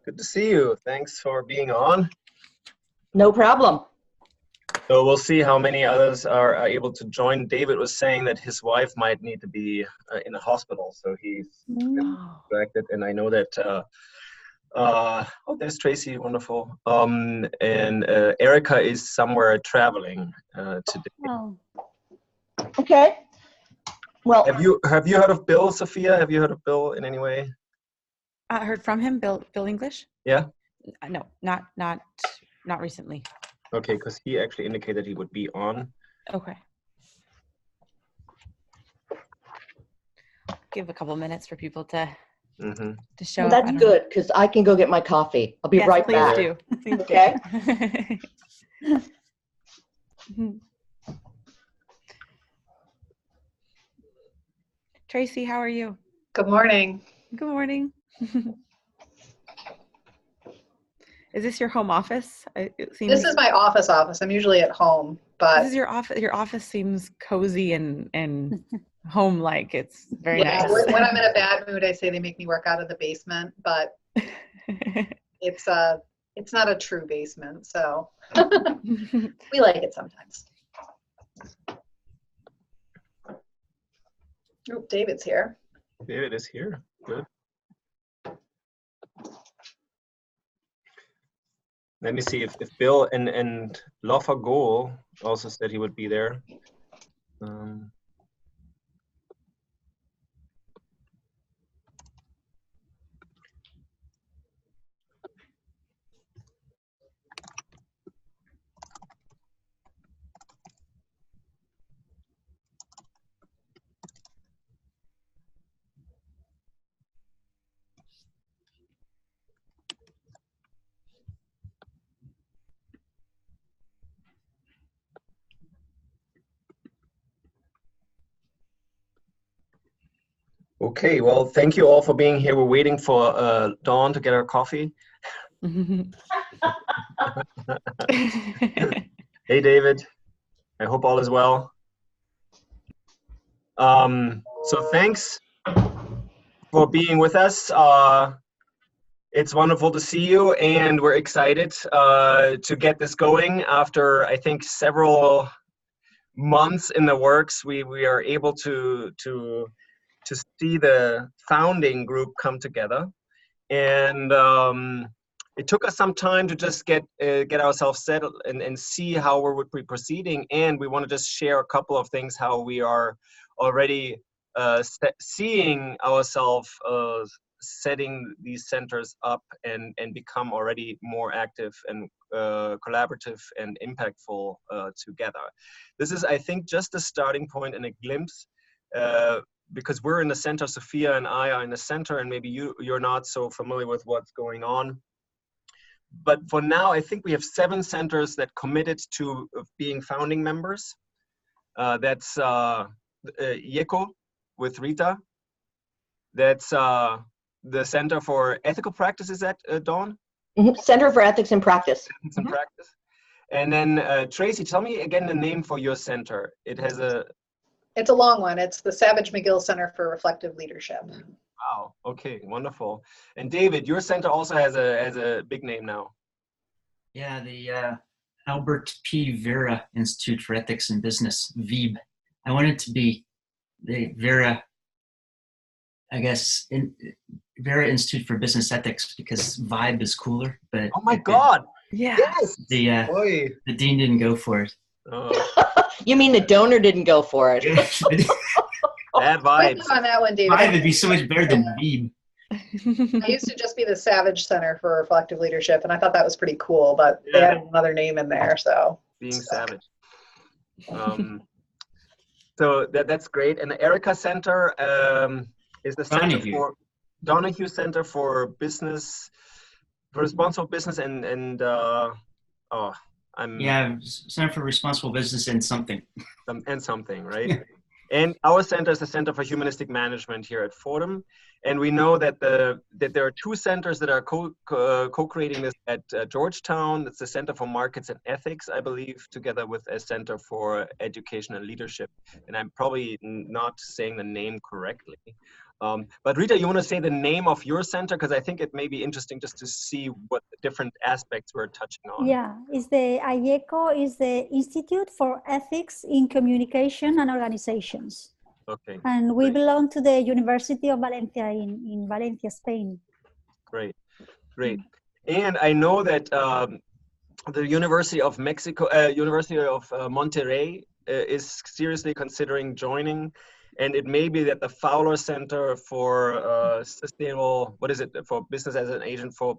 Good to see you. Thanks for being on. No problem. So we'll see how many others are able to join. David was saying that his wife might need to be in a hospital, so he's distracted. And I know that, oh, there's Tracy, wonderful. And Erica is somewhere traveling today. Oh. Okay. Well, Have you heard of Bill, Sophia? Have you heard of Bill in any way? I heard from him, Bill English? Yeah? No, not recently. Okay, because he actually indicated he would be on. Okay. Give a couple minutes for people to show well, up. that's good because I can go get my coffee. I'll be right back. Please do. Okay. Tracy, how are you? Good morning. Good morning. Is this your home office? This is my office. I'm usually at home, but this is your office. Your office seems cozy and home-like. It's very nice. When I'm in a bad mood, I say they make me work out of the basement, but it's not a true basement, so we like it sometimes. Oh, David's here. David is here. Good. Let me see if Bill and Lofa Goal also said he would be there. Okay, well, thank you all for being here. We're waiting for Dawn to get her coffee. Hey, David. I hope all is well. So thanks for being with us. It's wonderful to see you, and we're excited to get this going. After, I think, several months in the works, we are able to see the founding group come together, and it took us some time to just get ourselves settled and see how we would be proceeding. And we want to just share a couple of things how we are already seeing ourselves setting these centers up and become already more active and collaborative and impactful together. This is, I think, just a starting point and a glimpse. Because we're in the center, Sophia and I are in the center, and maybe you're not so familiar with what's going on. But for now, I think we have 7 centers that committed to being founding members. That's YECO with Rita. That's the Center for Ethical Practice, is that Dawn? Center for Ethics and Practice. Ethics and Practice. And then Tracy, tell me again the name for your center. It has a... It's a long one. It's the Savage McGill Center for Reflective Leadership. Wow. Okay. Wonderful. And David, your center also has a big name now. Yeah, the Albert P. Vera Institute for Ethics and Business, VEB. I wanted to be the Vera, I guess, Vera Institute for Business Ethics because VIBE is cooler. But oh my God! Yes. The dean didn't go for it. Oh. You mean the donor didn't go for it? Bad vibes. On that one, David. VIBE would be so much better than VEB. I used to just be the Savage Center for Reflective Leadership, and I thought that was pretty cool, but they had another name in there, so. Being savage. So that's great. And the Erica Center is the Center for Donahue Center for Business, for Responsible Business and Center for Responsible Business and something. And something, right? And our center is the Center for Humanistic Management here at Fordham. And we know that there are 2 centers that are co-creating this at Georgetown. It's the Center for Markets and Ethics, I believe, together with a Center for Education and Leadership. And I'm probably not saying the name correctly. But Rita, you want to say the name of your center? Because I think it may be interesting just to see what different aspects we're touching on. Yeah, it's the IECO is the Institute for Ethics in Communication and Organizations. Okay. And we Great. belong to the University of Valencia in Valencia, Spain. Great, great. And I know that the University of Mexico, University of Monterrey is seriously considering joining. And it may be that the Fowler Center for Sustainable, what is it, for Business as an Agent for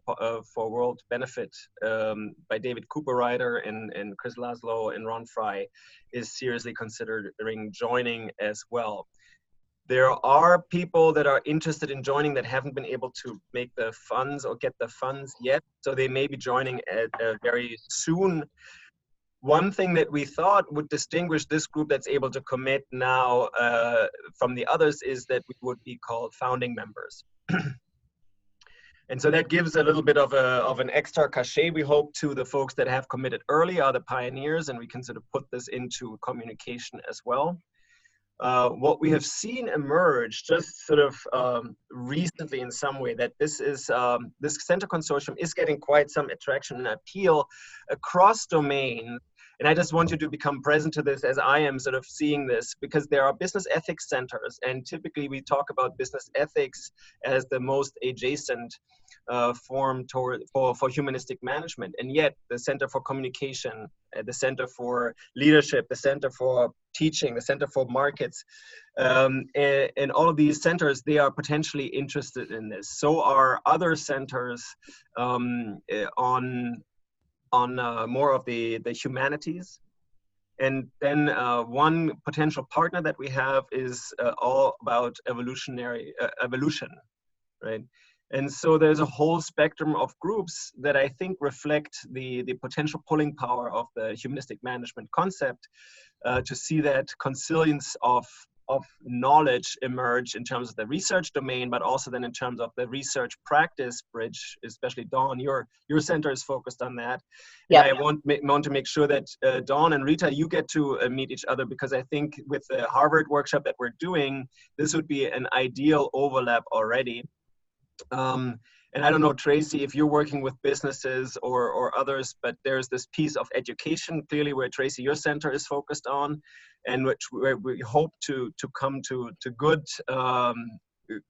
World Benefit by David Cooperrider and Chris Laszlo and Ron Fry is seriously considering joining as well. There are people that are interested in joining that haven't been able to make the funds or get the funds yet, so they may be joining very soon. One thing that we thought would distinguish this group that's able to commit now from the others is that we would be called founding members. And so that gives a little bit of an extra cachet, we hope, to the folks that have committed early, are the pioneers, and we can sort of put this into communication as well. What we have seen emerge just sort of recently in some way, that this is this center consortium is getting quite some attraction and appeal across domains. And I just want you to become present to this as I am sort of seeing this, because there are business ethics centers, and typically we talk about business ethics as the most adjacent form for humanistic management. And yet the Center for Communication, the Center for Leadership, the Center for Teaching, the Center for Markets, and all of these centers, they are potentially interested in this. So are other centers on more of the humanities. And then one potential partner that we have is all about evolution, right? And so there's a whole spectrum of groups that I think reflect the potential pulling power of the humanistic management concept to see that consilience of knowledge emerge in terms of the research domain, but also then in terms of the research practice bridge, especially Dawn, your center is focused on that. Yeah. And I want to make sure that Dawn and Rita, you get to meet each other, because I think with the Harvard workshop that we're doing, this would be an ideal overlap already. And I don't know, Tracy, if you're working with businesses or others, but there's this piece of education clearly where, Tracy, your center is focused on, and where we hope to come to good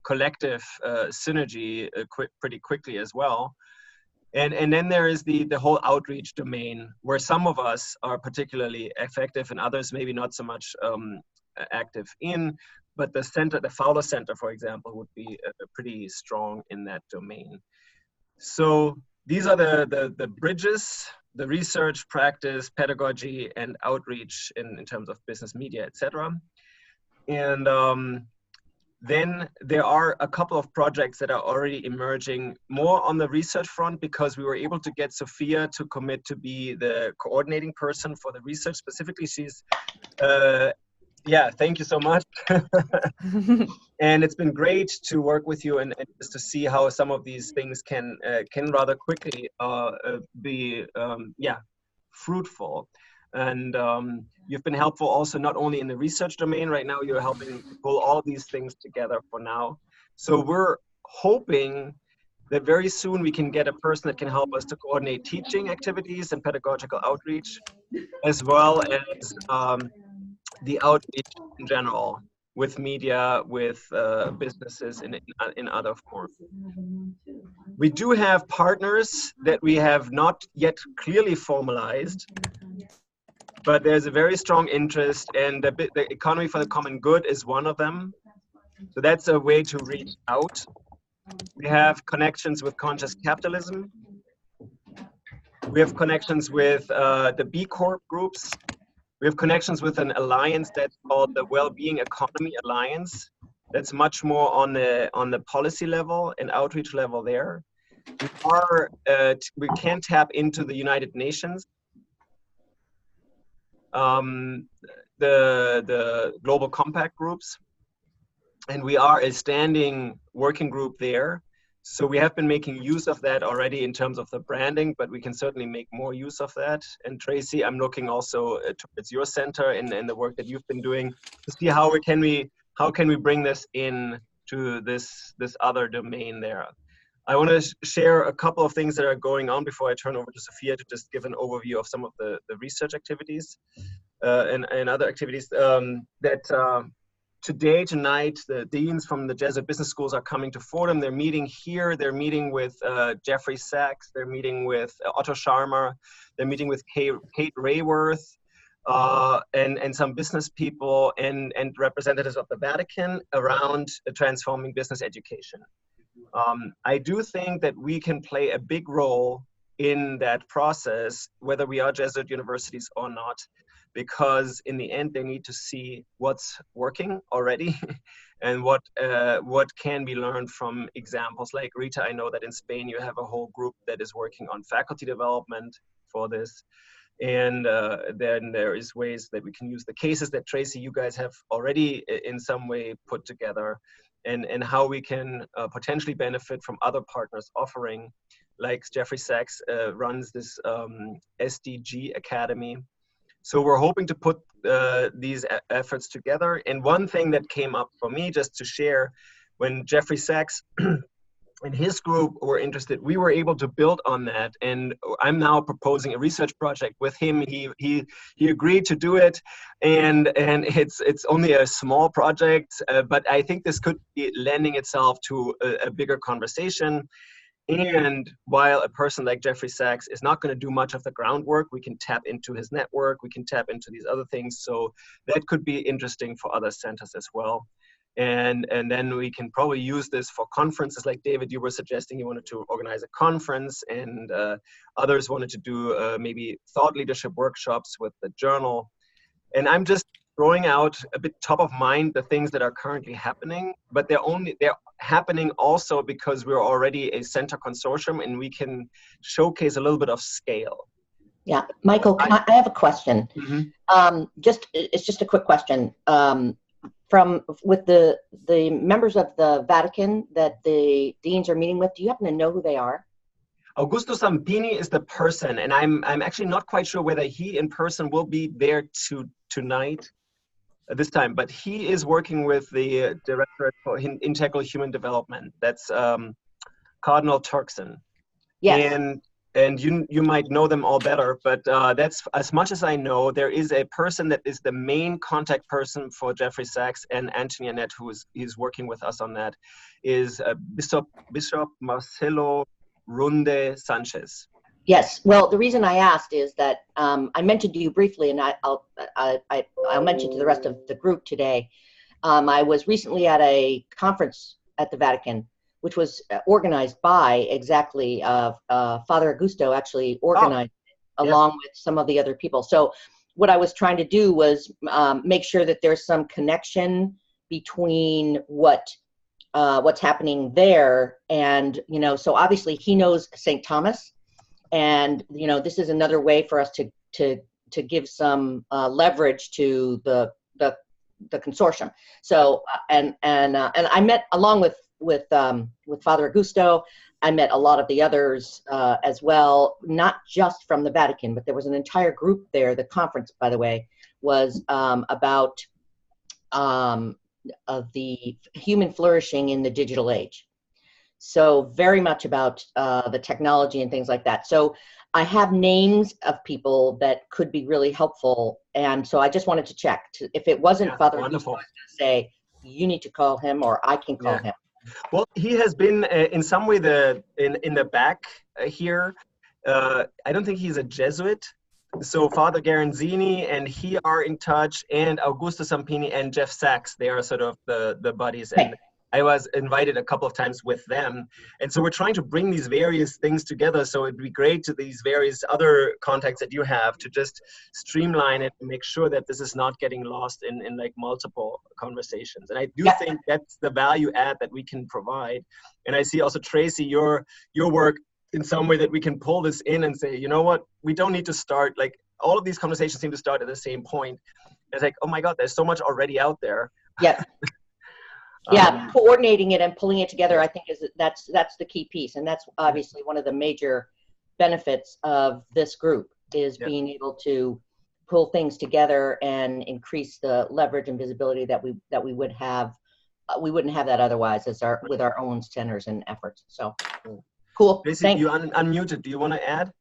collective synergy pretty quickly as well. And then there is the whole outreach domain, where some of us are particularly effective and others maybe not so much active in. But the center, the Fowler Center, for example, would be pretty strong in that domain. So these are the bridges, the research, practice, pedagogy, and outreach in terms of business media, etc. And then there are a couple of projects that are already emerging more on the research front, because we were able to get Sophia to commit to be the coordinating person for the research. Specifically, she's yeah, thank you so much. And it's been great to work with you and just to see how some of these things can rather quickly be fruitful. And you've been helpful also not only in the research domain. Right now you're helping pull all these things together for now. So we're hoping that very soon we can get a person that can help us to coordinate teaching activities and pedagogical outreach, as well as the outreach in general, with media, with businesses in other forms. We do have partners that we have not yet clearly formalized, but there's a very strong interest, and the Economy for the Common Good is one of them. So that's a way to reach out. We have connections with Conscious Capitalism. We have connections with the B Corp groups. We have connections with an alliance that's called the Wellbeing Economy Alliance. That's much more on the policy level and outreach level there. We can tap into the United Nations, the Global Compact groups, and we are a standing working group there. So we have been making use of that already in terms of the branding, but we can certainly make more use of that. And Tracy, I'm looking also towards your center and the work that you've been doing to see how can we bring this in to this other domain there. I want to share a couple of things that are going on before I turn over to Sophia to just give an overview of some of the research activities and other activities that today, tonight, the deans from the Jesuit business schools are coming to Fordham. They're meeting here. They're meeting with Jeffrey Sachs. They're meeting with Otto Scharmer. They're meeting with Kate Rayworth and some business people and representatives of the Vatican around transforming business education. I do think that we can play a big role in that process, whether we are Jesuit universities or not, because in the end they need to see what's working already and what can be learned from examples like Rita. I know that in Spain you have a whole group that is working on faculty development for this. And then there is ways that we can use the cases that Tracy, you guys have already in some way put together, and how we can potentially benefit from other partners offering, like Jeffrey Sachs runs this SDG Academy. So we're hoping to put these efforts together. And one thing that came up for me, just to share, when Jeffrey Sachs and his group were interested, we were able to build on that. And I'm now proposing a research project with him. He agreed to do it, and it's only a small project, but I think this could be lending itself to a bigger conversation. And while a person like Jeffrey Sachs is not going to do much of the groundwork, we can tap into his network, we can tap into these other things. So that could be interesting for other centers as well. And then we can probably use this for conferences, like David, you were suggesting you wanted to organize a conference, and others wanted to do maybe thought leadership workshops with the journal. And I'm just throwing out a bit top of mind the things that are currently happening, but they're happening also because we're already a center consortium and we can showcase a little bit of scale. Yeah, Michael, I have a question. Mm-hmm. It's just a quick question. With the members of the Vatican that the deans are meeting with, do you happen to know who they are? Augusto Sampini is the person, and I'm actually not quite sure whether he in person will be there tonight this time, but he is working with the Directorate for Integral Human Development. That's Cardinal Turkson. Yes. And you might know them all better, but that's as much as I know. There is a person that is the main contact person for Jeffrey Sachs and Anthony Annette, who is working with us on that, is Bishop Marcelo Runde Sanchez. Yes. Well, the reason I asked is that I mentioned to you briefly, and I'll mention to the rest of the group today. I was recently at a conference at the Vatican, which was organized by exactly Father Augusto actually organized it, along with some of the other people. So what I was trying to do was make sure that there's some connection between what's happening there, and so obviously he knows St. Thomas, and this is another way for us to give some leverage to the consortium. So and I met along with Father Augusto. I met a lot of the others as well, not just from the Vatican, but there was an entire group there. The conference, by the way, was about the human flourishing in the digital age. So very much about the technology and things like that. So I have names of people that could be really helpful. And so I just wanted to check. If it wasn't Father Augusto, I was going to say, you need to call him, or I can call him. Well, he has been in some way in the back here. I don't think he's a Jesuit. So Father Garanzini and he are in touch, and Augusto Sampini and Jeff Sachs, they are sort of the buddies. And I was invited a couple of times with them. And so we're trying to bring these various things together. So it'd be great to these various other contacts that you have to just streamline it and make sure that this is not getting lost in like multiple conversations. And I do think that's the value add that we can provide. And I see also, Tracy, your work in some way that we can pull this in and say, you know what, we don't need to start, like all of these conversations seem to start at the same point. It's like, oh my God, there's so much already out there. Yeah. Yeah, coordinating it and pulling it together, I think that's the key piece, and that's obviously one of the major benefits of this group is being able to pull things together and increase the leverage and visibility that we would have we wouldn't have that otherwise with our own centers and efforts. So cool. Tracy, Thank you unmuted. Do you want to add?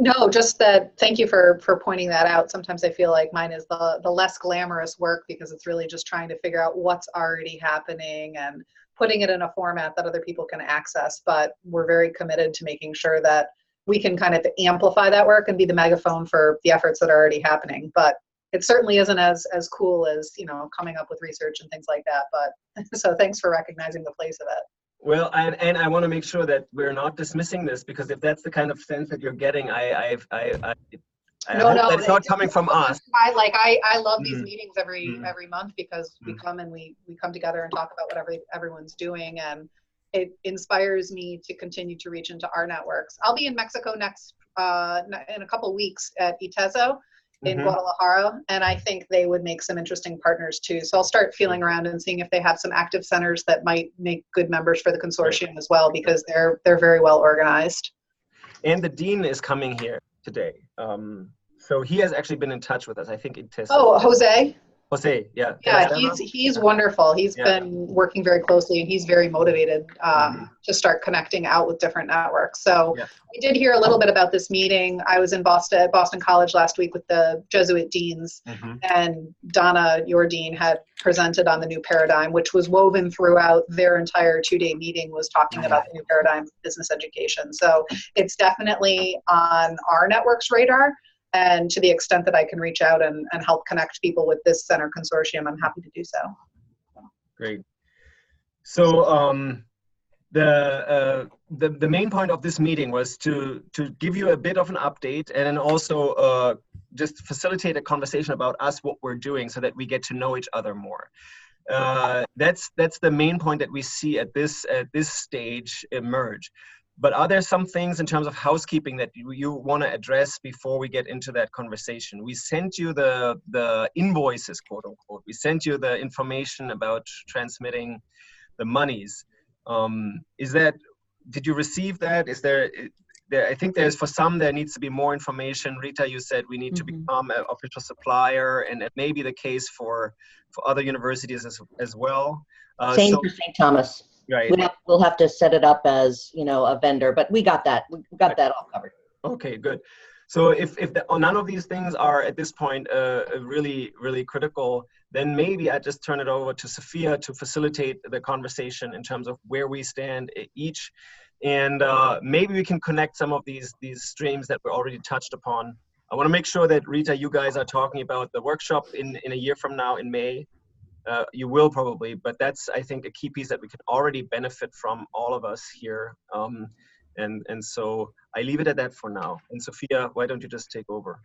No, just that, thank you for pointing that out. Sometimes I feel like mine is the less glamorous work because it's really just trying to figure out what's already happening and putting it in a format that other people can access. But we're very committed to making sure that we can kind of amplify that work and be the megaphone for the efforts that are already happening. But it certainly isn't as cool as, you know, coming up with research and things like that. But so thanks for recognizing the place of it. Well, and I want to make sure that we're not dismissing this, because if that's the kind of sense that you're getting, I hope that's not coming from us. I love these meetings every month because we come and we come together and talk about what everyone's doing, and it inspires me to continue to reach into our networks. I'll be in Mexico next in a couple weeks at ITESO in Guadalajara, and I think they would make some interesting partners too. So I'll start feeling around and seeing if they have some active centers that might make good members for the consortium as well, because they're very well organized. And the dean is coming here today. So he has actually been in touch with us, I think, in ITESO. Oh, Jose? Jose, yeah. Yeah, he's wonderful. He's been working very closely, and he's very motivated to start connecting out with different networks. So we did hear a little bit about this meeting. I was in Boston College last week with the Jesuit deans, and Donna, your dean, had presented on the new paradigm, which was woven throughout their entire 2-day meeting, was talking about the new paradigm of business education. So it's definitely on our network's radar. And to the extent that I can reach out and help connect people with this center consortium, I'm happy to do so. Great. So the main point of this meeting was to give you a bit of an update, and then also just facilitate a conversation about us, what we're doing, so that we get to know each other more. That's the main point that we see at this stage emerge. But are there some things in terms of housekeeping that you want to address before we get into that conversation? We sent you the invoices, quote unquote. We sent you the information about transmitting the monies. Did you receive that? Is there, I think there's, for some, there needs to be more information. Rita, you said we need to become an official supplier, and it may be the case for other universities as well. Same for St. Thomas. Right. We'll have to set it up as, you know, a vendor, but we got that. We got that all covered. Okay, good. So if none of these things are at this point really, really critical, then maybe I just turn it over to Sophia to facilitate the conversation in terms of where we stand each, and maybe we can connect some of these streams that were already touched upon. I want to make sure that, Rita, you guys are talking about the workshop in a year from now in May. You will probably, but that's, I think, a key piece that we can already benefit from, all of us here. And so I leave it at that for now. And Sophia, why don't you just take over?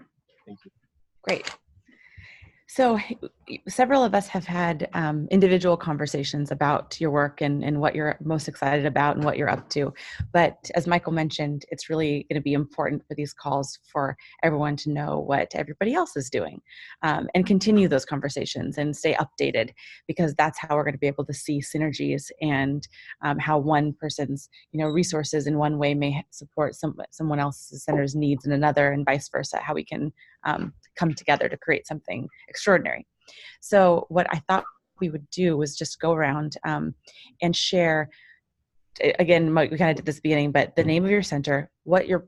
Thank you. Great. So several of us have had individual conversations about your work and what you're most excited about and what you're up to. But as Michael mentioned, it's really going to be important for these calls for everyone to know what everybody else is doing, and continue those conversations and stay updated, because that's how we're going to be able to see synergies and how one person's resources in one way may support someone else's center's needs in another, and vice versa, how we can come together to create something extraordinary. So what I thought we would do was just go around and share, again, we kind of did this at the beginning, but the name of your center, what your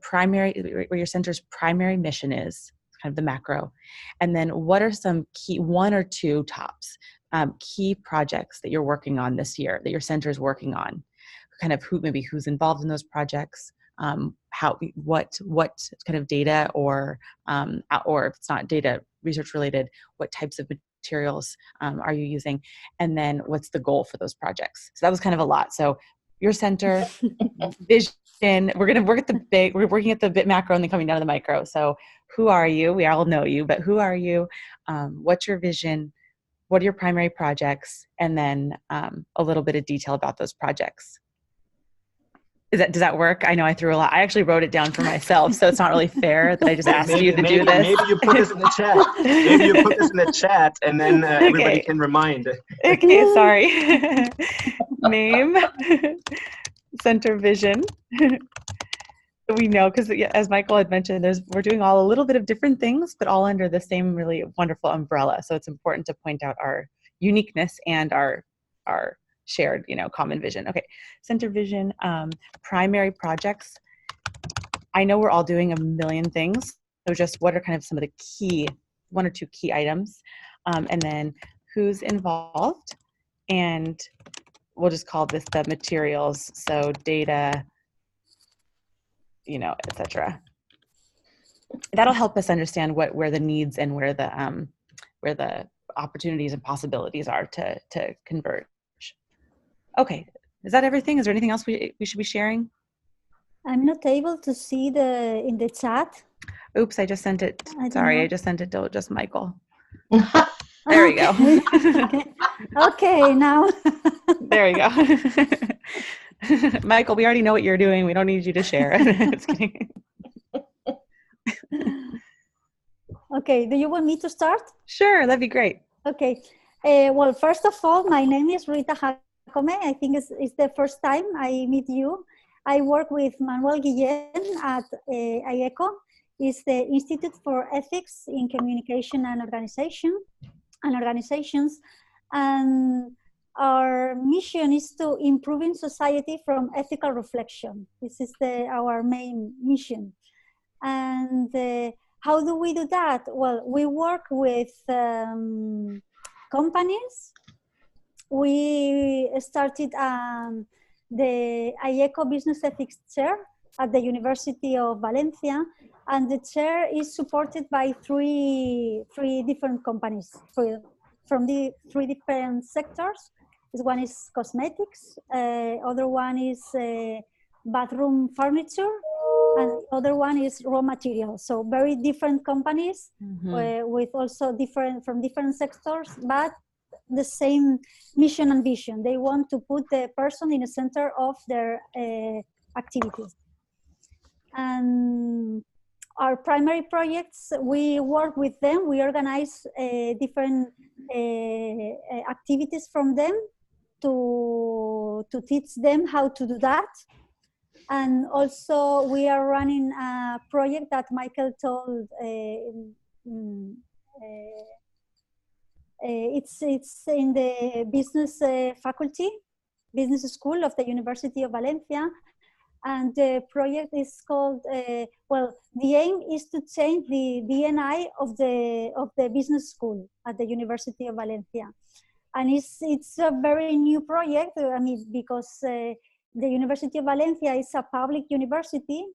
center's primary mission is, kind of the macro, and then what are some key, one or two tops, key projects that you're working on this year, that your center is working on, kind of who's involved in those projects, what kind of data, or if it's not data research related, what types of materials are you using, and then what's the goal for those projects. So that was kind of a lot. So your center, vision, we're going to work at the big, we're working at the bit macro and then coming down to the micro. So who are you? We all know you, but who are you? What's your vision? What are your primary projects? And then a little bit of detail about those projects. Does that work? I know I threw a lot. I actually wrote it down for myself, so it's not really fair that I just asked you to do this. Maybe you put this in the chat. Maybe you put this in the chat, and then everybody can remind. Okay, sorry. Name, center vision. We know, because as Michael had mentioned, we're doing all a little bit of different things, but all under the same really wonderful umbrella. So it's important to point out our uniqueness and our our shared, common vision. Okay, center vision, primary projects. I know we're all doing a million things. So just what are kind of some of the key, 1 or 2 key items, and then who's involved, and we'll just call this the materials. So data, etc. That'll help us understand where the needs and where the opportunities and possibilities are to converge. Okay, is that everything? Is there anything else we should be sharing? I'm not able to see in the chat. Oops, I just sent it. Sorry, I just sent it to just Michael. There we go. Okay, now. There you go. Michael, we already know what you're doing. We don't need you to share. Just kidding. Okay, do you want me to start? Sure, that'd be great. Okay. Well, first of all, my name is Rita Jacome. I think it's the first time I meet you. I work with Manuel Guillén at IECO. It's the Institute for Ethics in Communication and Organizations. And our mission is to improving society from ethical reflection. This is our main mission. And how do we do that? Well, we work with companies. We started the IECO Business Ethics Chair at the University of Valencia, and the chair is supported by three different companies from the 3 different sectors. One is cosmetics, other one is bathroom furniture, and the other one is raw materials. So very different companies with also from different sectors, but the same mission and vision. They want to put the person in the center of their activities. And our primary projects, we work with them. We organize different activities from them to teach them how to do that. And also we are running a project that Michael told, it's in the business faculty, business school of the University of Valencia. And the project is called, well, the aim is to change the D&I of the business school at the University of Valencia. And it's a very new project, I mean, because the University of Valencia is a public university,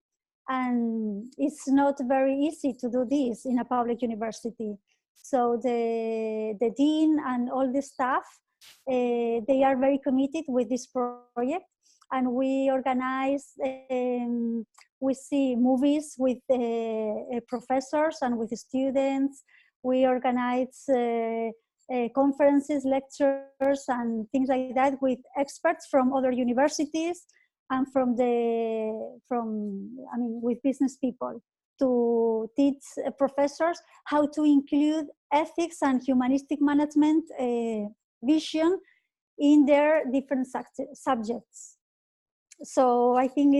and it's not very easy to do this in a public university. So the dean and all the staff, they are very committed with this project. And we organize, we see movies with professors and with students. We organize conferences, lectures, and things like that with experts from other universities and with business people, to teach professors how to include ethics and humanistic management vision in their different subjects. So I think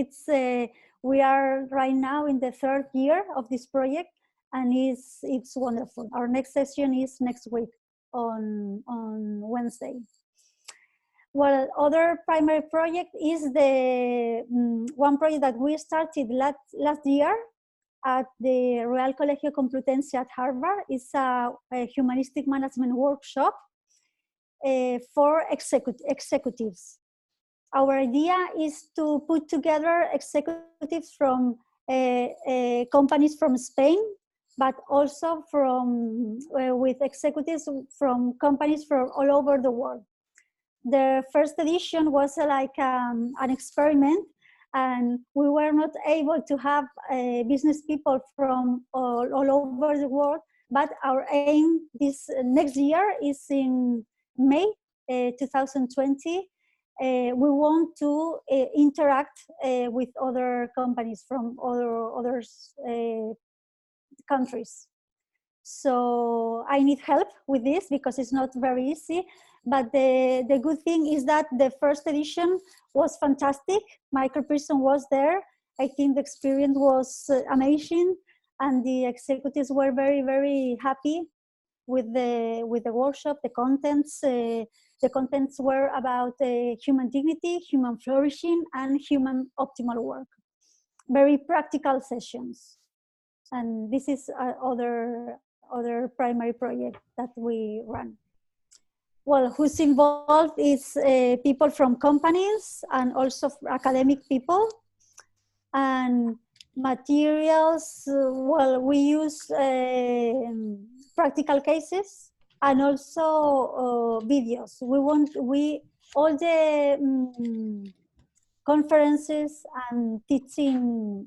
we are right now in the 3rd year of this project, and it's wonderful. Our next session is next week on Wednesday. Well, other primary project is the one project that we started last year at the Real Colegio Complutense at Harvard. It's a humanistic management workshop for executives. Our idea is to put together executives from companies from Spain, but also with executives from companies from all over the world. The first edition was like an experiment, and we were not able to have business people from all over the world, but our aim this next year is in May 2020. We want to interact with other companies from other countries. So I need help with this because it's not very easy. But the good thing is that the first edition was fantastic. Michael Pearson was there. I think the experience was amazing, and the executives were very, very happy. with the workshop. The contents were about human dignity, human flourishing, and human optimal work. Very practical sessions. And this is other primary project that we run. Well, who's involved is people from companies and also academic people. And materials, well, we use practical cases and also videos. All the conferences and teaching,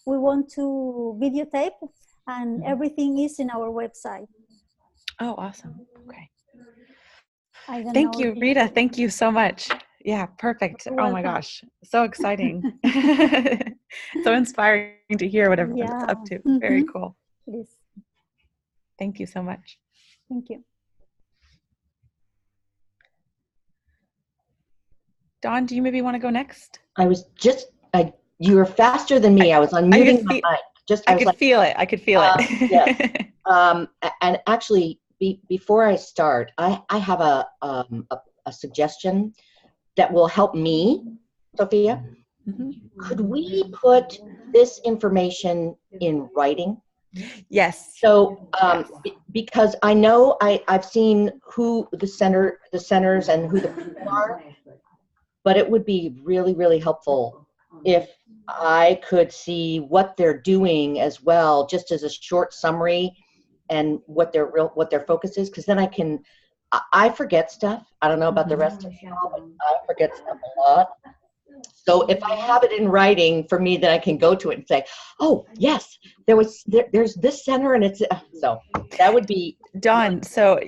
we want to videotape, and everything is in our website. Oh, awesome. Okay. Thank you, Rita. Thank you so much. Yeah, perfect. Oh my gosh, so exciting. So inspiring to hear what everyone's up to. Very cool. It is. Thank you so much. Thank you. Dawn, do you maybe want to go next? I was just, you were faster than me. I was unmuting my mic. I could feel it. I could feel it. Yes. And actually, before I start, I have a suggestion that will help me, Sophia. Mm-hmm. Could we put this information in writing? Yes. So, because I know I've seen who the centers and who the people are, but it would be really, really helpful if I could see what they're doing as well, just as a short summary, and what their focus is, because then I forget stuff. I don't know about the rest of y'all, but I forget stuff a lot. So if I have it in writing for me, then I can go to it and say, oh yes, there's this center, and it's, so that would be. Dawn, so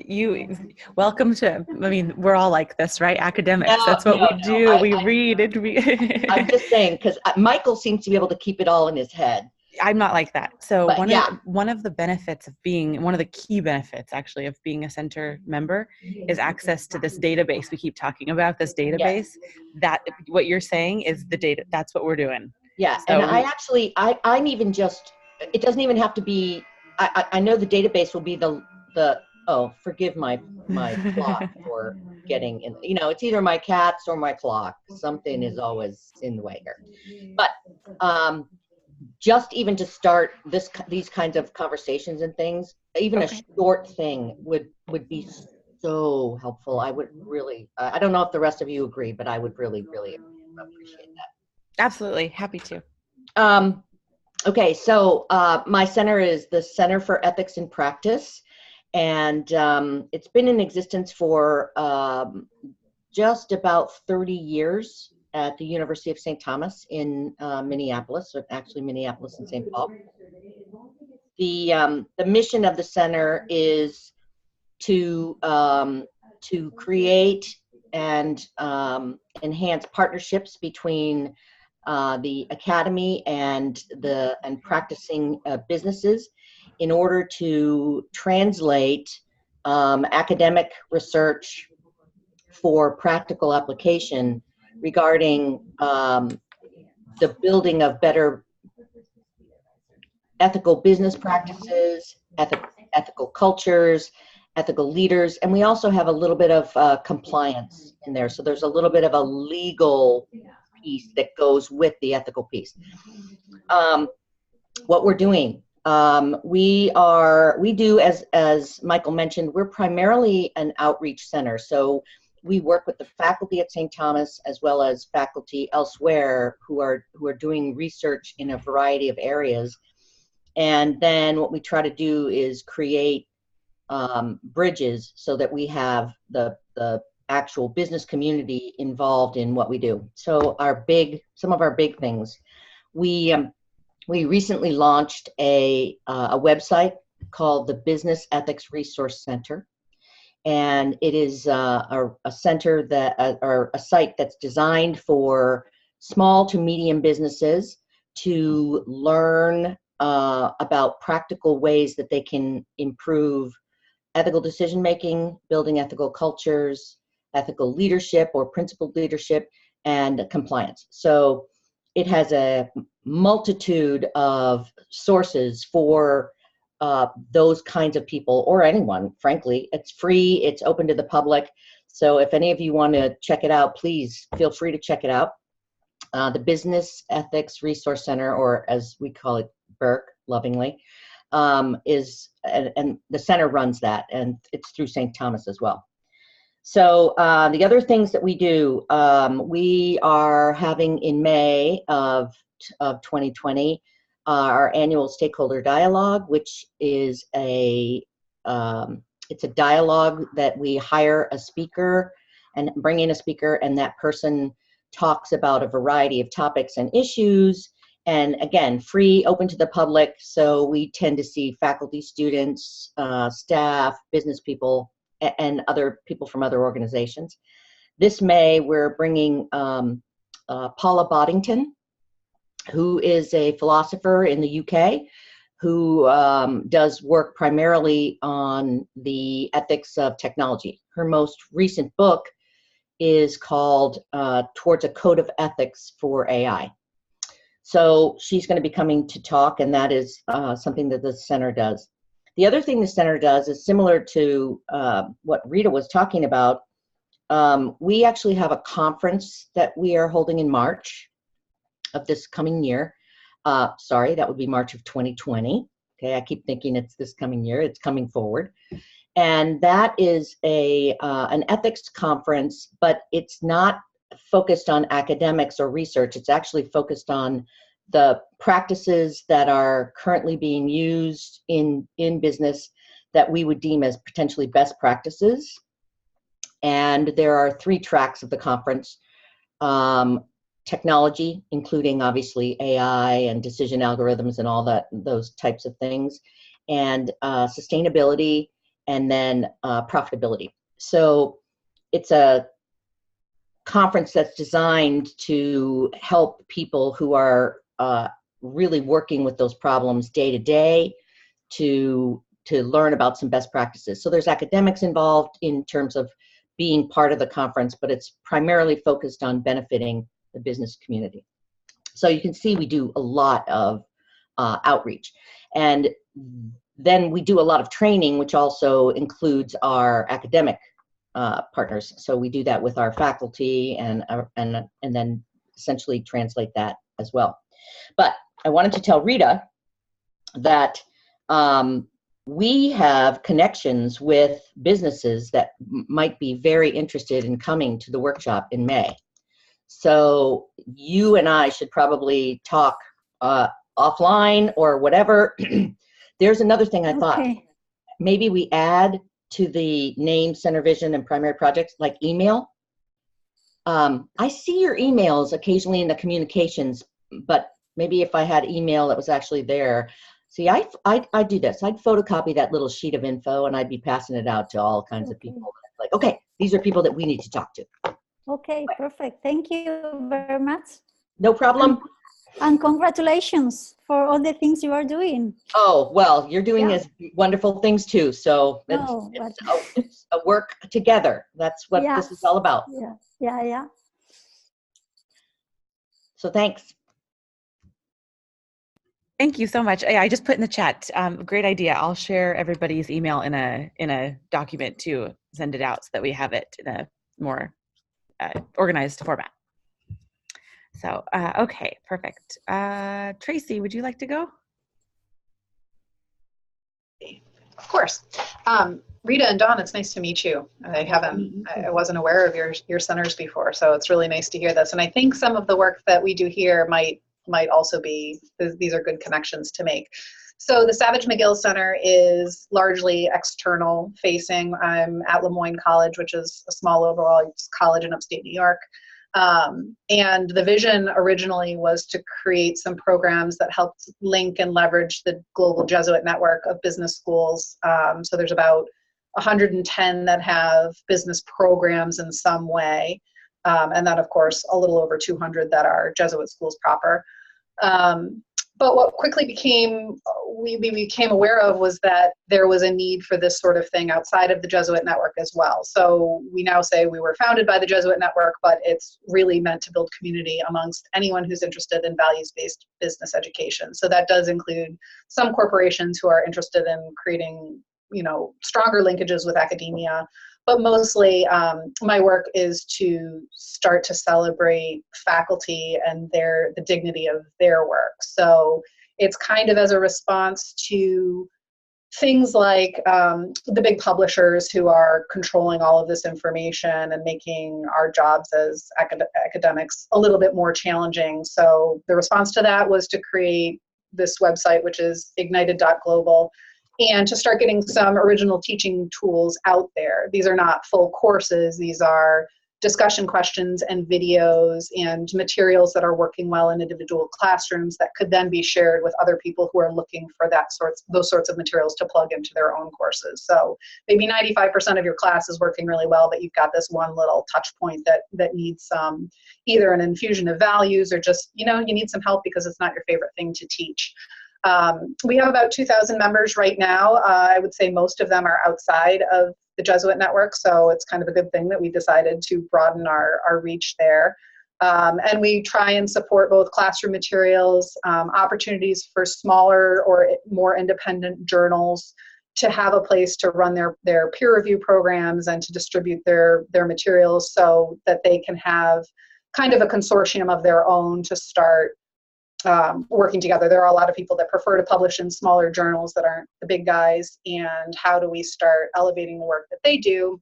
welcome to, I mean, we're all like this, right? Academics, that's what we do. We read and read. I'm just saying, because Michael seems to be able to keep it all in his head. I'm not like that. So but one of the benefits of one of the key benefits actually of being a center member is access to this database. We keep talking about this database. Yes. That what you're saying is the data. That's what we're doing. Yeah. So and I'm even just, it doesn't even have to be, I know the database will be forgive my clock for getting in, it's either my cats or my clock. Something is always in the way here. But, just even to start these kinds of conversations and things, even a short thing would be so helpful. I would really, I don't know if the rest of you agree, but I would really, really appreciate that. Absolutely. Happy to. Okay. So, my center is the Center for Ethics in Practice, and it's been in existence for just about 30 years. At the University of St. Thomas in Minneapolis, or actually Minneapolis and St. Paul. The mission of the center is to create and enhance partnerships between the academy and practicing businesses in order to translate academic research for practical application regarding the building of better ethical business practices, ethical cultures, ethical leaders, and we also have a little bit of compliance in there. So there's a little bit of a legal piece that goes with the ethical piece. What we're doing, we do, as Michael mentioned, we're primarily an outreach center. So we work with the faculty at St. Thomas as well as faculty elsewhere who are doing research in a variety of areas. And then what we try to do is create bridges so that we have the actual business community involved in what we do. So some of our big things, we recently launched a website called the Business Ethics Resource Center. And it is a center or a site that's designed for small to medium businesses to learn about practical ways that they can improve ethical decision-making, building ethical cultures, ethical leadership or principled leadership, and compliance. So it has a multitude of sources for those kinds of people, or anyone, frankly. It's free, it's open to the public. So if any of you want to check it out, please feel free to check it out. The Business Ethics Resource Center, or as we call it, BERC, lovingly, and the center runs that, and it's through St. Thomas as well. So the other things that we do, we are having in May of 2020 our annual stakeholder dialogue, which is it's a dialogue that we hire a speaker and bring in a speaker, and that person talks about a variety of topics and issues. And again, free, open to the public. So we tend to see faculty, students, staff, business people, and other people from other organizations. This May, we're bringing Paula Boddington, who is a philosopher in the UK, who does work primarily on the ethics of technology. Her most recent book is called Towards a Code of Ethics for AI. So she's going to be coming to talk, and that is something that the center does. The other thing the center does is similar to what Rita was talking about. We actually have a conference that we are holding in March of this coming year. Sorry, that would be March of 2020. Okay, I keep thinking it's this coming year. It's coming forward. And that is an ethics conference, but it's not focused on academics or research. It's actually focused on the practices that are currently being used in business that we would deem as potentially best practices. And there are 3 tracks of the conference. Technology, including obviously AI and decision algorithms and all those types of things, and sustainability, and then profitability. So it's a conference that's designed to help people who are really working with those problems day to day to learn about some best practices. So there's academics involved in terms of being part of the conference, but it's primarily focused on benefiting the business community. So you can see we do a lot of outreach. And then we do a lot of training, which also includes our academic partners. So we do that with our faculty and then essentially translate that as well. But I wanted to tell Rita that we have connections with businesses that might be very interested in coming to the workshop in May. So you and I should probably talk offline or whatever. There's another thing I thought. Maybe we add to the name Center Vision and Primary Projects, like email. I see your emails occasionally in the communications, but maybe if I had email that was actually there. See, I do this. I'd photocopy that little sheet of info and I'd be passing it out to all kinds of people. Like, okay, these are people that we need to talk to. Okay, perfect. Thank you very much. No problem. And congratulations for all the things you are doing. Oh, well, you're doing wonderful things too. So it's a work together. That's what this is all about. Yeah. So thanks. Thank you so much. I just put in the chat. Great idea. I'll share everybody's email in a document to send it out so that we have it in a more organized format. So, okay, perfect. Tracy, would you like to go? Of course. Rita and Dawn, it's nice to meet you. I wasn't aware of your centers before, so it's really nice to hear this. And I think some of the work that we do here might also be, these are good connections to make. So the Savage McGill Center is largely external facing. I'm at Lemoyne College, which is a small overall college in upstate New York. And the vision originally was to create some programs that helped link and leverage the global Jesuit network of business schools. So there's about 110 that have business programs in some way. And then, of course, a little over 200 that are Jesuit schools proper. But what quickly we became aware of was that there was a need for this sort of thing outside of the Jesuit network as well. So we now say we were founded by the Jesuit network, but it's really meant to build community amongst anyone who's interested in values-based business education. So that does include some corporations who are interested in creating, stronger linkages with academia. But mostly my work is to start to celebrate faculty and the dignity of their work. So it's kind of as a response to things like the big publishers who are controlling all of this information and making our jobs as academics a little bit more challenging. So the response to that was to create this website, which is ignited.global, and to start getting some original teaching tools out there. These are not full courses. These are discussion questions and videos and materials that are working well in individual classrooms that could then be shared with other people who are looking for those sorts of materials to plug into their own courses. So maybe 95% of your class is working really well, but you've got this one little touch point that needs either an infusion of values or just, you need some help because it's not your favorite thing to teach. We have about 2,000 members right now. I would say most of them are outside of the Jesuit network, so it's kind of a good thing that we decided to broaden our reach there. And we try and support both classroom materials, opportunities for smaller or more independent journals to have a place to run their peer review programs and to distribute their materials so that they can have kind of a consortium of their own to start working together. There are a lot of people that prefer to publish in smaller journals that aren't the big guys, and how do we start elevating the work that they do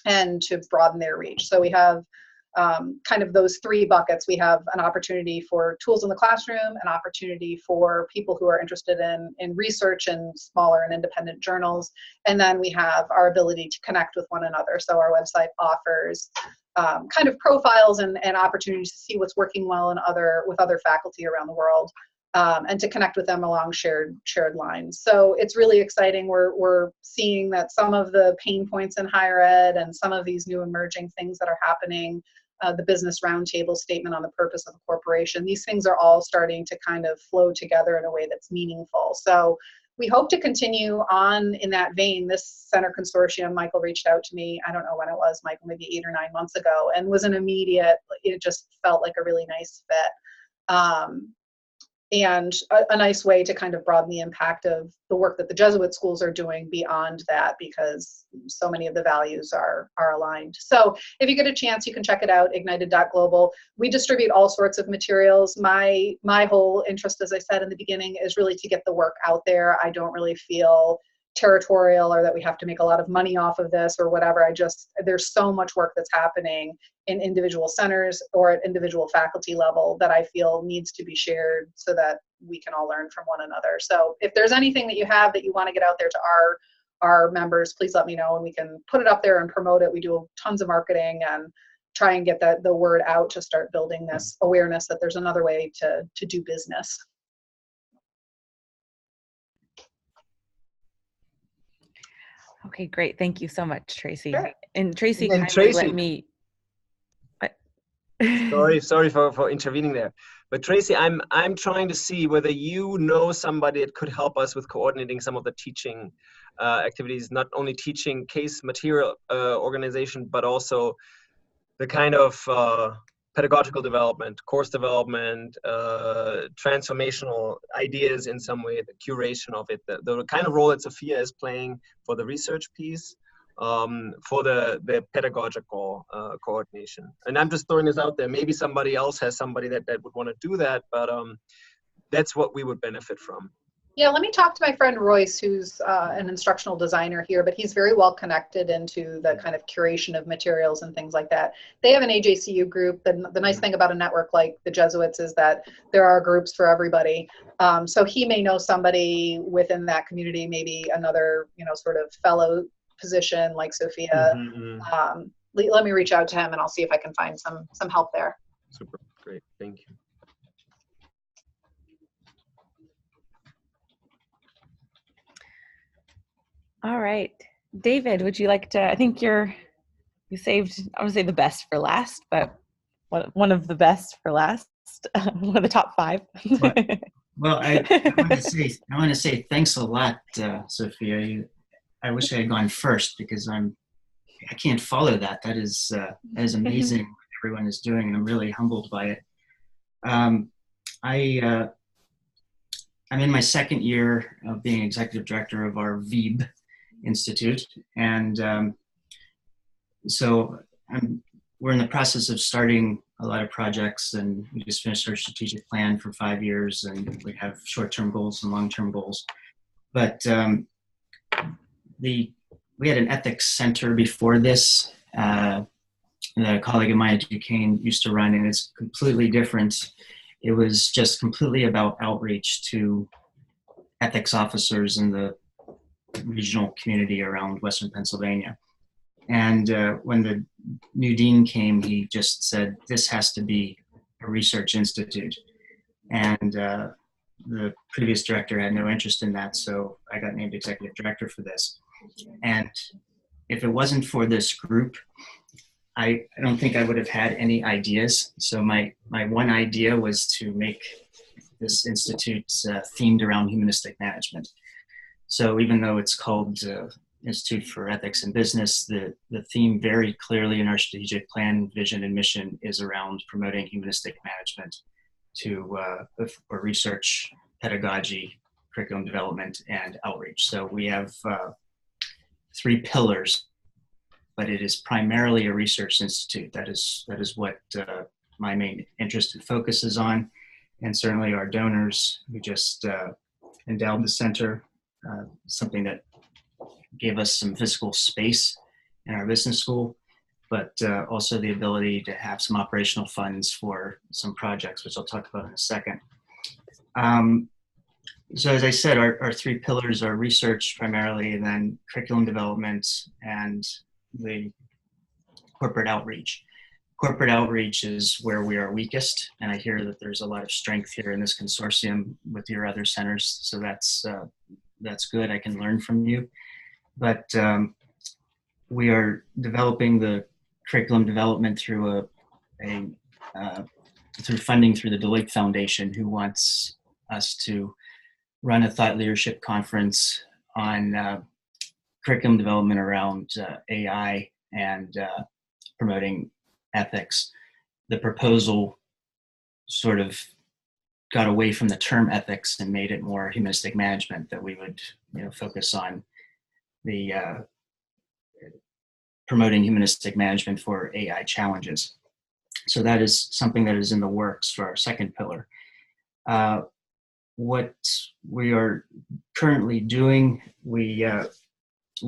and to broaden their reach. So we have kind of those three buckets. We have an opportunity for tools in the classroom, an opportunity for people who are interested in research in smaller and independent journals, and then we have our ability to connect with one another. So our website offers kind of profiles and opportunities to see what's working well with other faculty around the world, and to connect with them along shared lines. So it's really exciting. We're seeing that some of the pain points in higher ed and some of these new emerging things that are happening, the business roundtable statement on the purpose of a corporation, these things are all starting to kind of flow together in a way that's meaningful. So we hope to continue on in that vein. This center consortium, Michael reached out to me, I don't know when it was, Michael, maybe 8 or 9 months ago, and was an immediate, it just felt like a really nice fit. And a nice way to kind of broaden the impact of the work that the Jesuit schools are doing beyond that, because so many of the values are aligned. So if you get a chance, you can check it out, ignited.global. We distribute all sorts of materials. My whole interest, as I said in the beginning, is really to get the work out there. I don't really feel territorial or that we have to make a lot of money off of this or whatever. There's so much work that's happening in individual centers or at individual faculty level that I feel needs to be shared so that we can all learn from one another. So if there's anything that you have that you want to get out there to our members, please let me know and we can put it up there and promote it. We do tons of marketing and try and get the word out to start building this awareness that there's another way to do business. Okay, great. Thank you so much, Tracy. Sure. And Tracy, And kindly let me. Sorry for intervening there. But Tracy, I'm trying to see whether you know somebody that could help us with coordinating some of the teaching activities, not only teaching case material organization, but also the kind of pedagogical development, course development, transformational ideas in some way, the curation of it, the kind of role that Sophia is playing for the research piece, for the pedagogical coordination. And I'm just throwing this out there. Maybe somebody else has somebody that would want to do that, but that's what we would benefit from. Yeah, let me talk to my friend Royce, who's an instructional designer here, but he's very well connected into the kind of curation of materials and things like that. They have an AJCU group. The nice thing about a network like the Jesuits is that there are groups for everybody. So he may know somebody within that community, maybe another, sort of fellow position like Sophia. Mm-hmm. Let me reach out to him and I'll see if I can find some help there. Super, great, thank you. All right, David, would you like to, I think you saved, I would say the best for last, but one of the best for last, one of the top 5. Well, I want to say thanks a lot, Sophia. I wish I had gone first because I can't follow that. That is amazing what everyone is doing, and I'm really humbled by it. I'm in my second year of being executive director of our VEEB Institute, and so we're in the process of starting a lot of projects, and we just finished our strategic plan for 5 years, and we have short-term goals and long-term goals. But we had an ethics center before this. A colleague of mine at Duquesne used to run, and it's completely different. It was just completely about outreach to ethics officers in the regional community around Western Pennsylvania. And when the new dean came, he just said, this has to be a research institute. And the previous director had no interest in that, so I got named executive director for this. And if it wasn't for this group, I don't think I would have had any ideas. So my one idea was to make this institute themed around humanistic management. So even though it's called Institute for Ethics in Business, the theme very clearly in our strategic plan, vision, and mission is around promoting humanistic management for research, pedagogy, curriculum development, and outreach. So we have 3 pillars, but it is primarily a research institute. That is what my main interest and focus is on, and certainly our donors who just endowed the center, something that gave us some physical space in our business school, but also the ability to have some operational funds for some projects, which I'll talk about in a second. So as I said, our 3 pillars are research primarily, and then curriculum development, and the corporate outreach. Corporate outreach is where we are weakest, and I hear that there's a lot of strength here in this consortium with your other centers, so that's good. I can learn from you. But we are developing the curriculum development through through funding through the Deloitte Foundation, who wants us to run a thought leadership conference on curriculum development around AI and promoting ethics. The proposal sort of got away from the term ethics and made it more humanistic management, that we would focus on the promoting humanistic management for AI challenges. So that is something that is in the works for our second pillar. What we are currently doing, we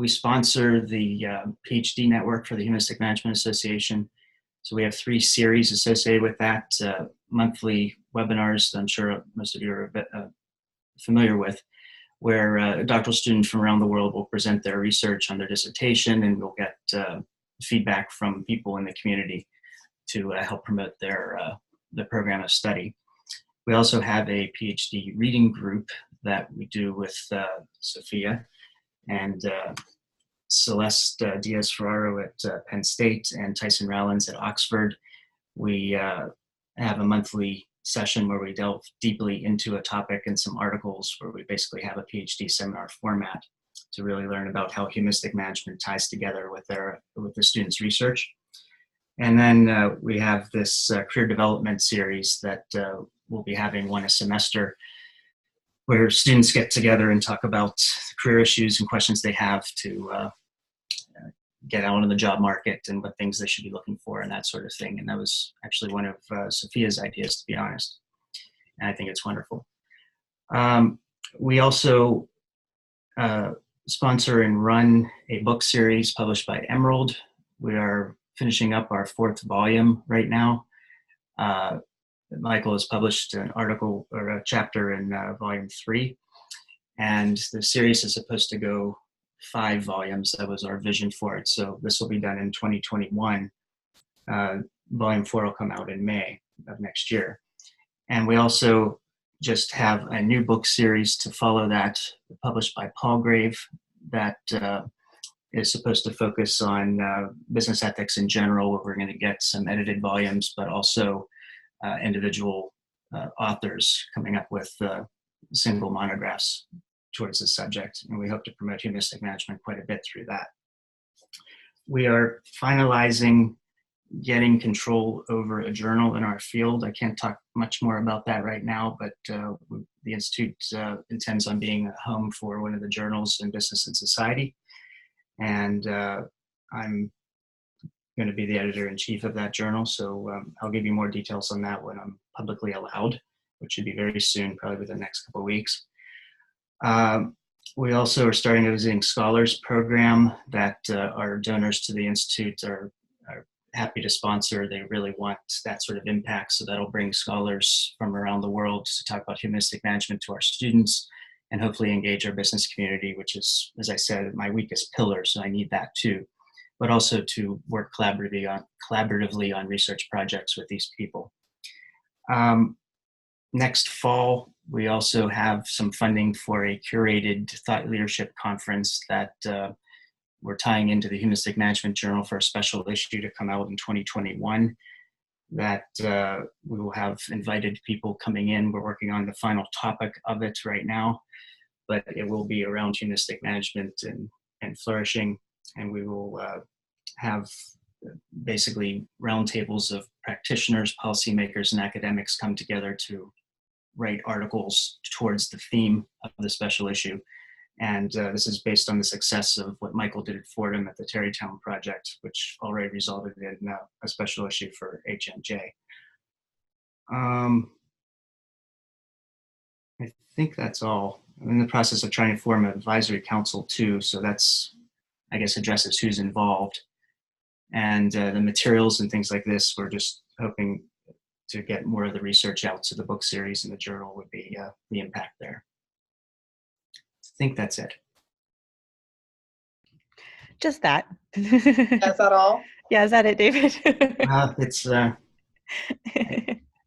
sponsor the PhD network for the Humanistic Management Association. So we have 3 series associated with that, monthly webinars that I'm sure most of you are familiar with, where doctoral students from around the world will present their research on their dissertation, and we'll get feedback from people in the community to help promote the program of study. We also have a PhD reading group that we do with Sophia and Celeste Diaz-Ferraro at Penn State and Tyson Rowlands at Oxford. We have a monthly session where we delve deeply into a topic and some articles, where we basically have a PhD seminar format to really learn about how humanistic management ties together with the students' research. And then we have this career development series that we'll be having one a semester, where students get together and talk about career issues and questions they have to get out in the job market, and what things they should be looking for and that sort of thing. And that was actually one of Sophia's ideas, to be honest. And I think it's wonderful. We also sponsor and run a book series published by Emerald. We are finishing up our 4th volume right now. Michael has published an article or a chapter in volume 3, and the series is supposed to go 5 volumes. That was our vision for it. So this will be done in 2021. Volume 4 will come out in May of next year. And we also just have a new book series to follow that, published by Palgrave, that is supposed to focus on business ethics in general, where we're going to get some edited volumes, but also individual authors coming up with single monographs towards the subject, and we hope to promote humanistic management quite a bit through that. We are finalizing getting control over a journal in our field. I can't talk much more about that right now, but the Institute intends on being a home for one of the journals in Business and Society. And I'm going to be the editor-in-chief of that journal, so I'll give you more details on that when I'm publicly allowed, which should be very soon, probably within the next couple of weeks. We also are starting a Visiting Scholars program that our donors to the Institute are happy to sponsor. They really want that sort of impact, so that'll bring scholars from around the world to talk about humanistic management to our students and hopefully engage our business community, which is, as I said, my weakest pillar, so I need that too, but also to work collaboratively on research projects with these people. Next fall, we also have some funding for a curated thought leadership conference that we're tying into the Humanistic Management Journal for a special issue to come out in 2021 that we will have invited people coming in. We're working on the final topic of it right now, but it will be around humanistic management and flourishing. And we will have basically roundtables of practitioners, policymakers, and academics come together to write articles towards the theme of the special issue. And this is based on the success of what Michael did at Fordham at the Tarrytown Project, which already resulted in a special issue for HMJ. I think that's all. I'm in the process of trying to form an advisory council too, so that's, I guess, addresses who's involved. And the materials and things like this, we're just hoping to get more of the research out to the book series and the journal would be the impact there. I think that's it. Just that. Is that all? Yeah, is that it, David? It's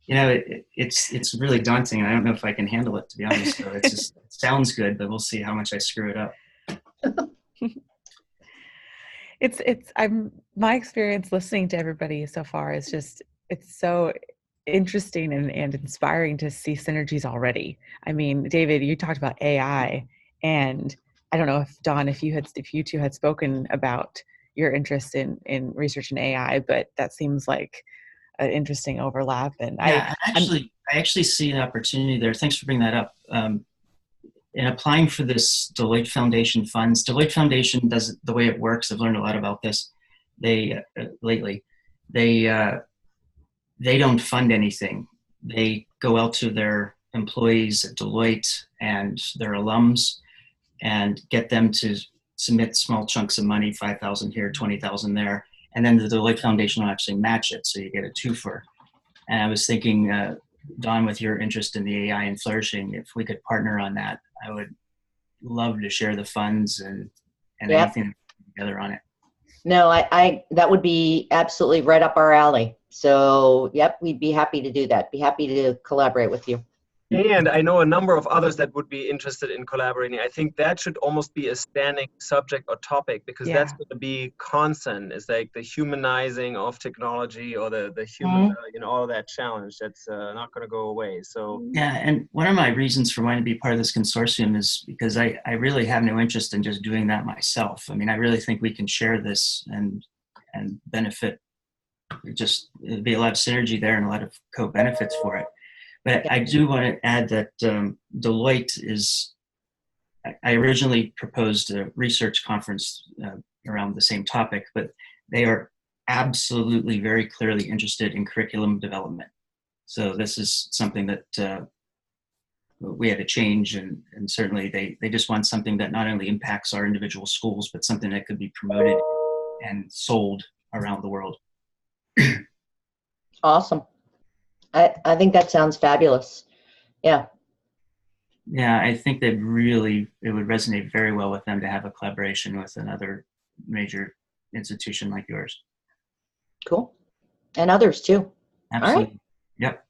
you know, it's really daunting. I don't know if I can handle it, to be honest. So it sounds good, but we'll see how much I screw it up. My experience listening to everybody so far is just, it's so interesting and inspiring to see synergies already. I mean, David, you talked about AI, and I don't know if Dawn, if you two had spoken about your interest in research in AI, but that seems like an interesting overlap. And yeah, I actually see an opportunity there. Thanks for bringing that up. In applying for this Deloitte Foundation funds, Deloitte Foundation does the way it works. I've learned a lot about this. They lately, they don't fund anything. They go out to their employees at Deloitte and their alums and get them to submit small chunks of money, 5,000 here, 20,000 there, and then the Deloitte Foundation will actually match it, so you get a twofer. And I was thinking, Dawn, with your interest in the AI and flourishing, if we could partner on that, I would love to share the funds and anything together on it. No, I that would be absolutely right up our alley. So, yep, we'd be happy to do that. Be happy to collaborate with you. And I know a number of others that would be interested in collaborating. I think that should almost be a standing subject or topic, because that's going to be constant. It's like the humanizing of technology, or the human, all of that challenge that's not going to go away. So yeah, and one of my reasons for wanting to be part of this consortium is because I really have no interest in just doing that myself. I mean, I really think we can share this and benefit. Just there'd be a lot of synergy there and a lot of co-benefits for it. But I do want to add that Deloitte is, I originally proposed a research conference around the same topic, but they are absolutely very clearly interested in curriculum development. So this is something that we had to change, and certainly they just want something that not only impacts our individual schools, but something that could be promoted and sold around the world. Awesome. I think that sounds fabulous. Yeah. Yeah, I think it would resonate very well with them to have a collaboration with another major institution like yours. Cool. And others too. Absolutely. All right. Yep.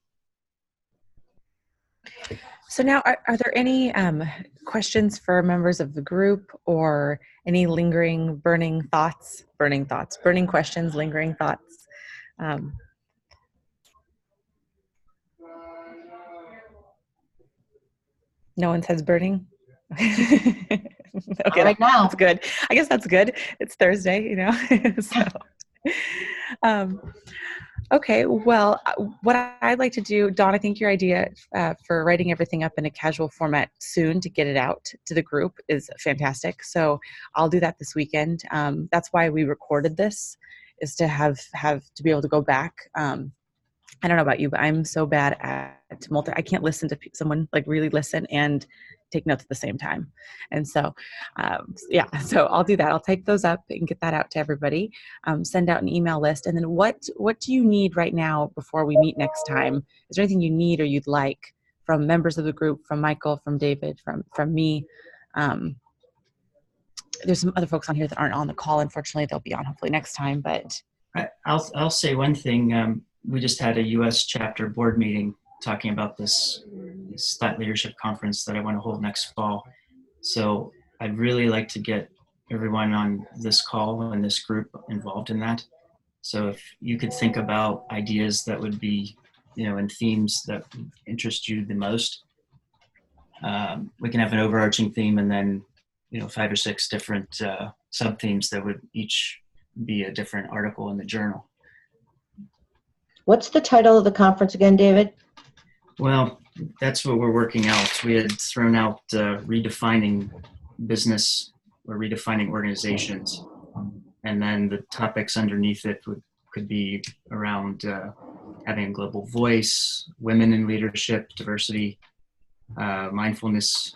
So now, are there any questions for members of the group, or any lingering, burning questions, lingering thoughts? No one's heads burning. Okay, All right now. that's good. I guess that's good. It's Thursday, you know. So, okay. Well, what I'd like to do, Dawn, I think your idea for writing everything up in a casual format soon to get it out to the group is fantastic. So I'll do that this weekend. That's why we recorded this, is to have to be able to go back. I don't know about you, but I'm so bad at I can't listen to someone, like really listen and take notes at the same time. And so, yeah, so I'll do that. I'll type those up and get that out to everybody, send out an email list. And then what do you need right now before we meet next time? Is there anything you need or you'd like from members of the group, from Michael, from David, from me? There's some other folks on here that aren't on the call. Unfortunately, they'll be on hopefully next time, but. I'll say one thing. We just had a U.S. chapter board meeting talking about this thought leadership conference that I want to hold next fall. So I'd really like to get everyone on this call and this group involved in that. So if you could think about ideas that would be, and themes that interest you the most, we can have an overarching theme and then, 5 or 6 different sub-themes that would each be a different article in the journal. What's the title of the conference again, David? Well, that's what we're working out. We had thrown out redefining business or redefining organizations. And then the topics underneath it could be around having a global voice, women in leadership, diversity, mindfulness,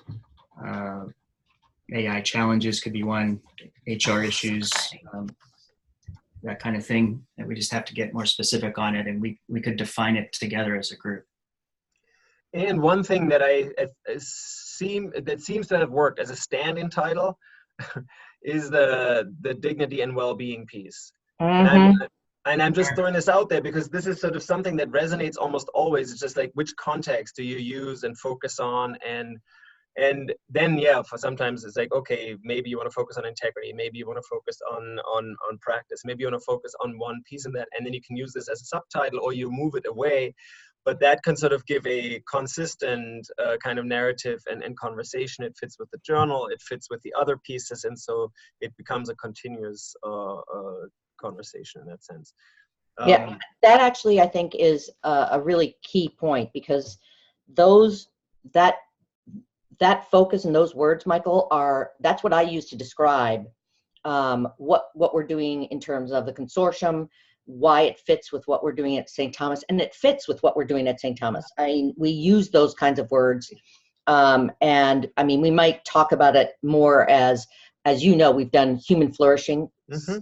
AI challenges could be one, HR issues, that kind of thing. And we just have to get more specific on it, and we could define it together as a group. And one thing that seems to have worked as a stand-in title is the dignity and well-being piece. Mm-hmm. And I'm just throwing this out there because this is sort of something that resonates almost always. It's just like, which context do you use and focus on? And then, yeah, for sometimes it's like, okay, maybe you want to focus on integrity. Maybe you want to focus on practice. Maybe you want to focus on one piece in that. And then you can use this as a subtitle or you move it away. But that can sort of give a consistent kind of narrative and conversation. It fits with the journal. It fits with the other pieces. And so it becomes a continuous conversation in that sense. Yeah, that actually I think is a really key point, because that focus and those words, Michael, that's what I use to describe what we're doing in terms of the consortium, why it fits with what we're doing at St. Thomas, and it fits with what we're doing at St. Thomas. I mean, we use those kinds of words, and I mean, we might talk about it more as you know, we've done human flourishing. Mm-hmm.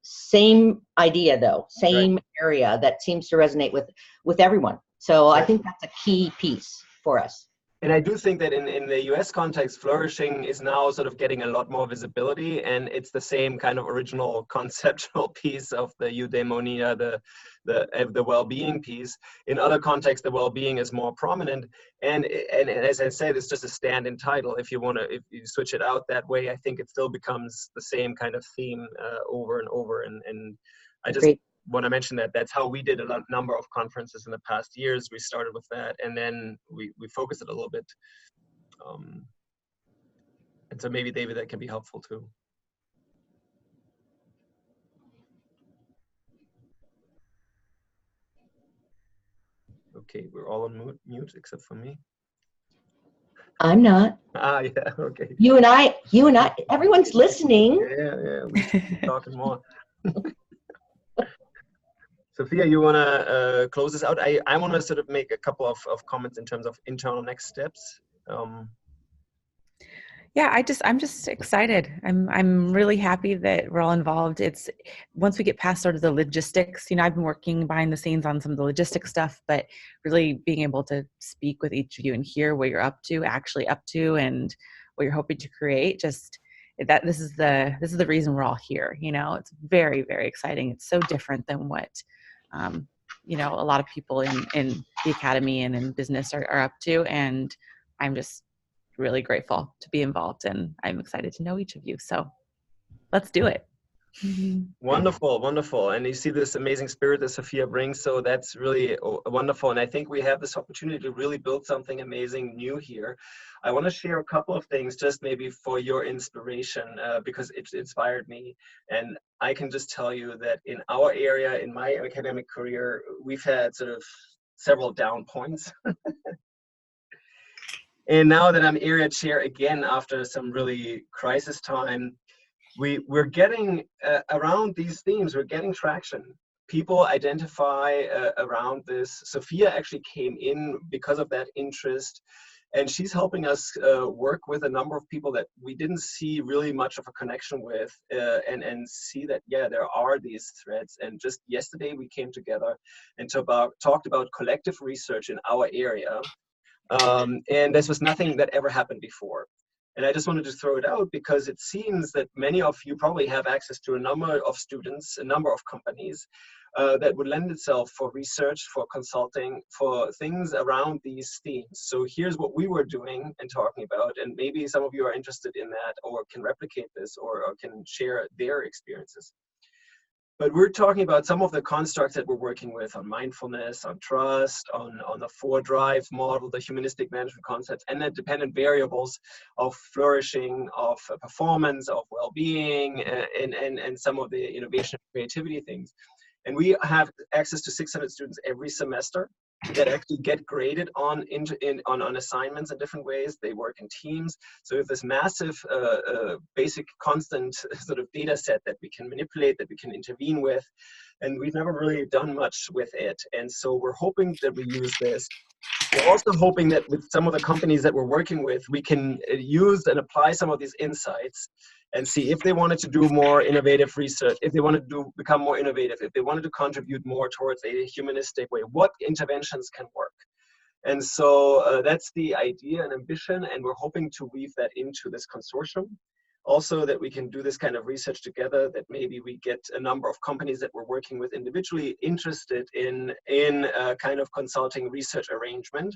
Same idea though, same right. Area that seems to resonate with everyone. So right. I think that's a key piece for us. And I do think that in the US context, flourishing is now sort of getting a lot more visibility, and it's the same kind of original conceptual piece of the eudaimonia, the well-being piece. In other contexts, the well-being is more prominent. And as I said, it's just a stand-in title. If you if you switch it out that way, I think it still becomes the same kind of theme over and over. And I just want to mention that's how we did a number of conferences in the past years. We started with that, and then we focused it a little bit. And so maybe, David, that can be helpful too. Okay, we're all on mute except for me. I'm not. Ah, yeah, okay. You and I, everyone's listening. Yeah, we should keep talking more. Sophia, you want to close this out? I want to sort of make a couple of comments in terms of internal next steps. Yeah, I'm just excited. I'm really happy that we're all involved. It's once we get past sort of the logistics, I've been working behind the scenes on some of the logistics stuff, but really being able to speak with each of you and hear what you're actually up to, and what you're hoping to create. Just that this is the reason we're all here. It's very, very exciting. It's so different than what a lot of people in the academy and in business are up to, and I'm just really grateful to be involved, and I'm excited to know each of you. So let's do it. Wonderful, wonderful. And you see this amazing spirit that Sophia brings, so that's really wonderful. And I think we have this opportunity to really build something amazing new here. I want to share a couple of things just maybe for your inspiration, because it inspired me. And I can just tell you that in our area, in my academic career, we've had sort of several down points. And now that I'm area chair again after some really crisis time, we're getting around these themes, we're getting traction. People identify around this. Sophia actually came in because of that interest, and she's helping us work with a number of people that we didn't see really much of a connection with, and see that, yeah, there are these threads. And just yesterday we came together and talked about collective research in our area. And this was nothing that ever happened before. And I just wanted to throw it out because it seems that many of you probably have access to a number of students, a number of companies that would lend itself for research, for consulting, for things around these themes. So here's what we were doing and talking about, and maybe some of you are interested in that or can replicate this or can share their experiences. But we're talking about some of the constructs that we're working with on mindfulness, on trust, on the 4 Drive model, the humanistic management concepts, and the dependent variables of flourishing, of performance, of well-being, and some of the innovation and creativity things. And we have access to 600 students every semester that actually get graded on assignments in different ways. They work in teams. So we have this massive basic constant sort of data set that we can manipulate, that we can intervene with. And we've never really done much with it. And so we're hoping that we use this. We're also hoping that with some of the companies that we're working with, we can use and apply some of these insights and see if they wanted to do more innovative research, if they wanted to become more innovative, if they wanted to contribute more towards a humanistic way, what interventions can work. And so that's the idea and ambition, and we're hoping to weave that into this consortium. Also that we can do this kind of research together, that maybe we get a number of companies that we're working with individually interested in a kind of consulting research arrangement.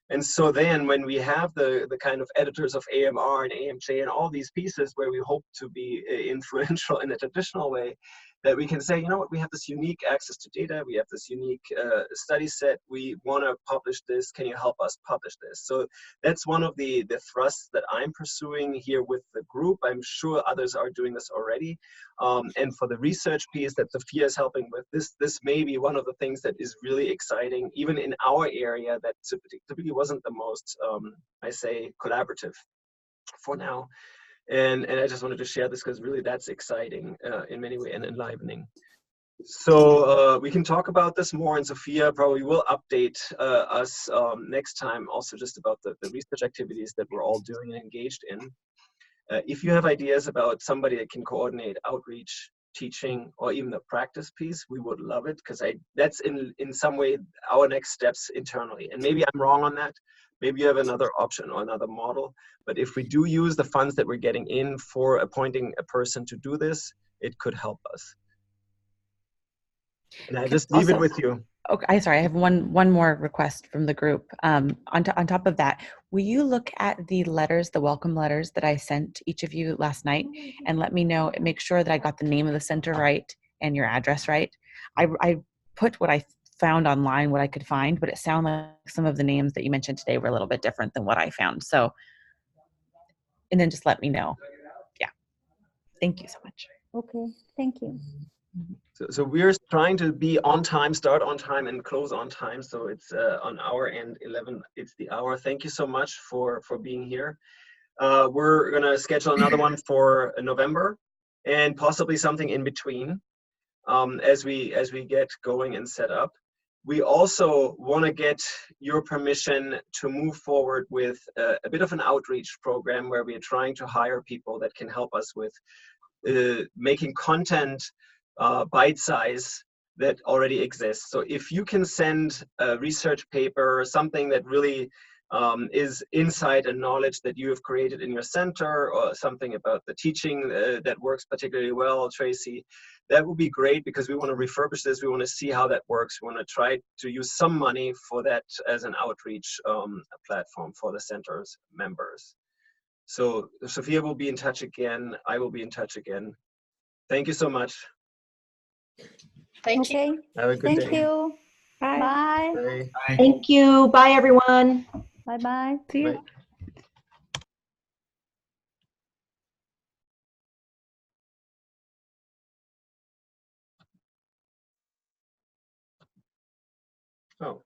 And so then when we have the kind of editors of AMR and AMJ and all these pieces where we hope to be influential in a traditional way, that we can say, you know what, we have this unique access to data, we have this unique study set, we want to publish this, can you help us publish this? So that's one of the thrusts that I'm pursuing here with the group. I'm sure others are doing this already. And for the research piece that Sophia is helping with, this may be one of the things that is really exciting, even in our area that typically wasn't the most, I say, collaborative for now. And I just wanted to share this because really that's exciting in many ways and enlivening. So we can talk about this more, and Sophia probably will update us next time also just about the research activities that we're all doing and engaged in. If you have ideas about somebody that can coordinate outreach, teaching, or even the practice piece, we would love it, because that's in some way our next steps internally. And maybe I'm wrong on that. Maybe you have another option or another model. But if we do use the funds that we're getting in for appointing a person to do this, it could help us. And I just leave it with you. Okay, sorry, I have one more request from the group. On top of that, will you look at the letters, the welcome letters that I sent each of you last night, and let me know, make sure that I got the name of the center right and your address right? I put what I found online, what I could find, but it sounded like some of the names that you mentioned today were a little bit different than what I found. So, and then just let me know. Yeah. Thank you so much. Okay, thank you. So we're trying to be on time, start on time, and close on time. So it's on our end, 11, it's the hour. Thank you so much for being here. We're gonna schedule another one for November, and possibly something in between as we get going and set up. We also want to get your permission to move forward with a bit of an outreach program where we are trying to hire people that can help us with making content bite size that already exists. So if you can send a research paper or something that really is insight and knowledge that you have created in your center, or something about the teaching that works particularly well, Tracy, that would be great, because we want to refurbish this. We want to see how that works. We want to try to use some money for that as an outreach platform for the center's members. So Sophia will be in touch again. I will be in touch again. Thank you so much. Thank you. Okay. Have a good Thank day. you. Bye. Bye. Bye. Bye. Thank you. Bye, everyone. Bye bye. See you. Bye. Oh.